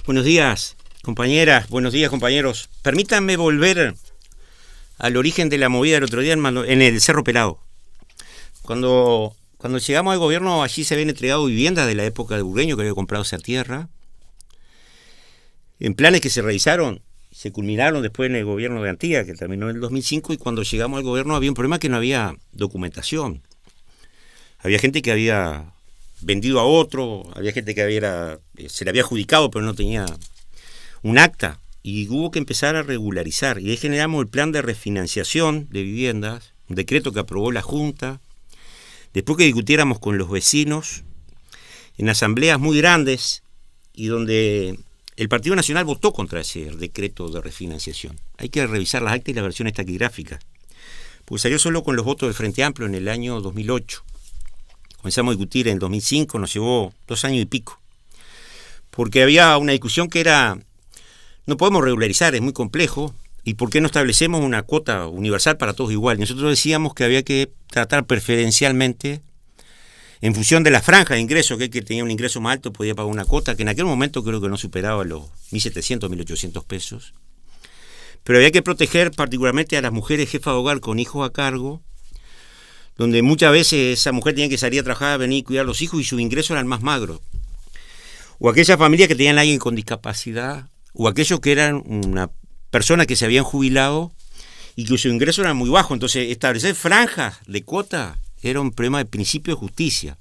Buenos días, compañeras, buenos días, compañeros. Permítanme volver al origen de la movida del otro día en el Cerro Pelado. Cuando llegamos al gobierno, allí se habían entregado viviendas de la época de Burgueño, que había comprado esa tierra. En planes que se realizaron, se culminaron después en el gobierno de Antía, que terminó en el 2005, y cuando llegamos al gobierno había un problema, que no había documentación. Había gente que había vendido a otro, había gente que se le había adjudicado pero no tenía un acta, y hubo que empezar a regularizar, y ahí generamos el plan de refinanciación de viviendas, un decreto que aprobó la Junta, después que discutiéramos con los vecinos en asambleas muy grandes, y donde el Partido Nacional votó contra ese decreto de refinanciación. Hay que revisar las actas y las versiones taquigráficas, porque salió solo con los votos del Frente Amplio en el año 2008. Comenzamos a discutir en el 2005, nos llevó 2 años y pico, porque había una discusión que era: no podemos regularizar, es muy complejo, y ¿por qué no establecemos una cuota universal para todos igual? Y nosotros decíamos que había que tratar preferencialmente en función de la franja de ingresos, que el que tenía un ingreso más alto podía pagar una cuota, que en aquel momento creo que no superaba los 1.700, 1.800 pesos. Pero había que proteger particularmente a las mujeres jefas de hogar con hijos a cargo, donde muchas veces esa mujer tenía que salir a trabajar, venir y cuidar a los hijos, y su ingreso era el más magro. O aquellas familias que tenían a alguien con discapacidad, o aquellos que eran una persona que se habían jubilado y cuyo ingreso era muy bajo. Entonces, establecer franjas de cuota era un problema de principio de justicia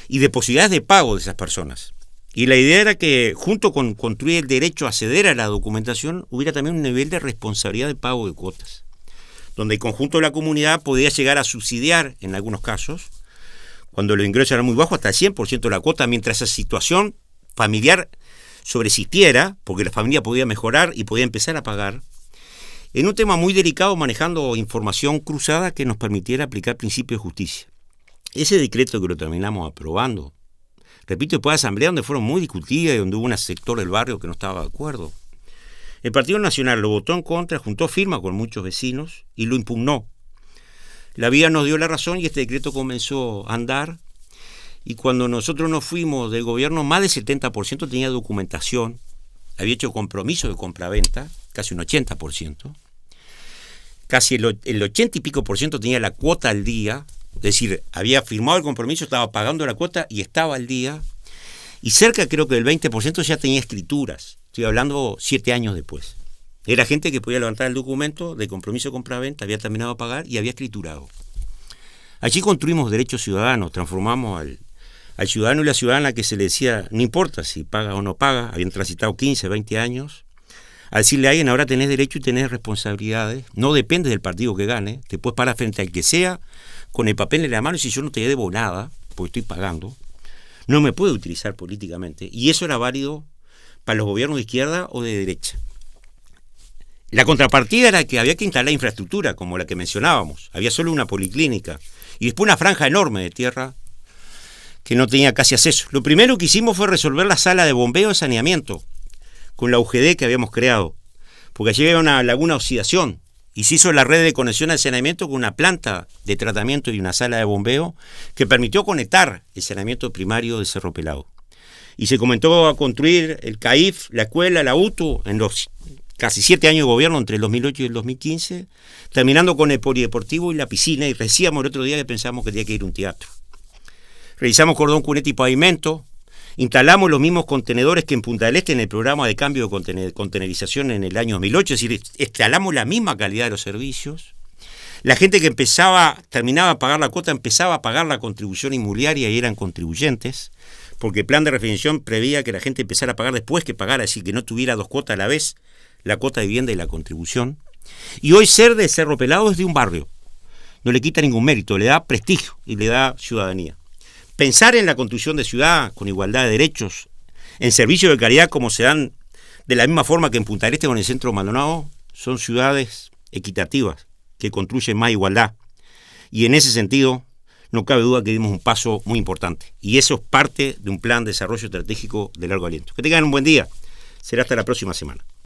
y de posibilidades de pago de esas personas. Y la idea era que, junto con construir el derecho a acceder a la documentación, hubiera también un nivel de responsabilidad de pago de cuotas, donde el conjunto de la comunidad podía llegar a subsidiar, en algunos casos, cuando los ingresos eran muy bajos, hasta el 100% de la cuota, mientras esa situación familiar sobreexistiera, porque la familia podía mejorar y podía empezar a pagar, en un tema muy delicado, manejando información cruzada que nos permitiera aplicar principios de justicia. Ese decreto, que lo terminamos aprobando, repito, después de asamblea donde fueron muy discutidas y donde hubo un sector del barrio que no estaba de acuerdo, el Partido Nacional lo votó en contra, juntó firma con muchos vecinos y lo impugnó. La vida nos dio la razón y este decreto comenzó a andar, y cuando nosotros nos fuimos del gobierno, más del 70% tenía documentación, había hecho compromiso de compraventa, casi un 80%, casi el 80 y pico por ciento tenía la cuota al día, es decir, había firmado el compromiso, estaba pagando la cuota y estaba al día, y cerca, creo que del 20% ya tenía escrituras. Estoy hablando 7 años después. Era gente que podía levantar el documento de compromiso de compraventa, había terminado de pagar y había escriturado. Allí construimos derechos ciudadanos, transformamos al ciudadano y la ciudadana, que se le decía, no importa si paga o no paga, habían transitado 15, 20 años, a decirle a alguien: ahora tenés derecho y tenés responsabilidades, no depende del partido que gane, te puedes parar frente al que sea con el papel en la mano y si yo no te debo nada, porque estoy pagando, no me puedo utilizar políticamente, y eso era válido para los gobiernos de izquierda o de derecha. La contrapartida era que había que instalar infraestructura, como la que mencionábamos. Había solo una policlínica y después una franja enorme de tierra que no tenía casi acceso. Lo primero que hicimos fue resolver la sala de bombeo y saneamiento con la UGD que habíamos creado, porque allí había una laguna de oxidación, y se hizo la red de conexión al saneamiento con una planta de tratamiento y una sala de bombeo que permitió conectar el saneamiento primario de Cerro Pelado. Y se comenzó a construir el CAIF, la escuela, la UTU, en los casi 7 años de gobierno, entre el 2008 y el 2015, terminando con el polideportivo y la piscina, y decíamos el otro día que pensábamos que tenía que ir a un teatro. Realizamos cordón, cuneta y pavimento, instalamos los mismos contenedores que en Punta del Este en el programa de cambio de contenerización en el año 2008, es decir, instalamos la misma calidad de los servicios. La gente que terminaba de pagar la cuota, empezaba a pagar la contribución inmobiliaria y eran contribuyentes, porque el plan de refinanciación preveía que la gente empezara a pagar después que pagara, es decir, que no tuviera 2 cuotas a la vez, la cuota de vivienda y la contribución. Y hoy ser de Cerro Pelado es de un barrio, no le quita ningún mérito, le da prestigio y le da ciudadanía. Pensar en la construcción de ciudad con igualdad de derechos, en servicios de calidad como se dan de la misma forma que en Punta del Este con el Centro Maldonado, son ciudades equitativas que construyen más igualdad. Y en ese sentido, no cabe duda que dimos un paso muy importante. Y eso es parte de un plan de desarrollo estratégico de largo aliento. Que tengan un buen día. Será hasta la próxima semana.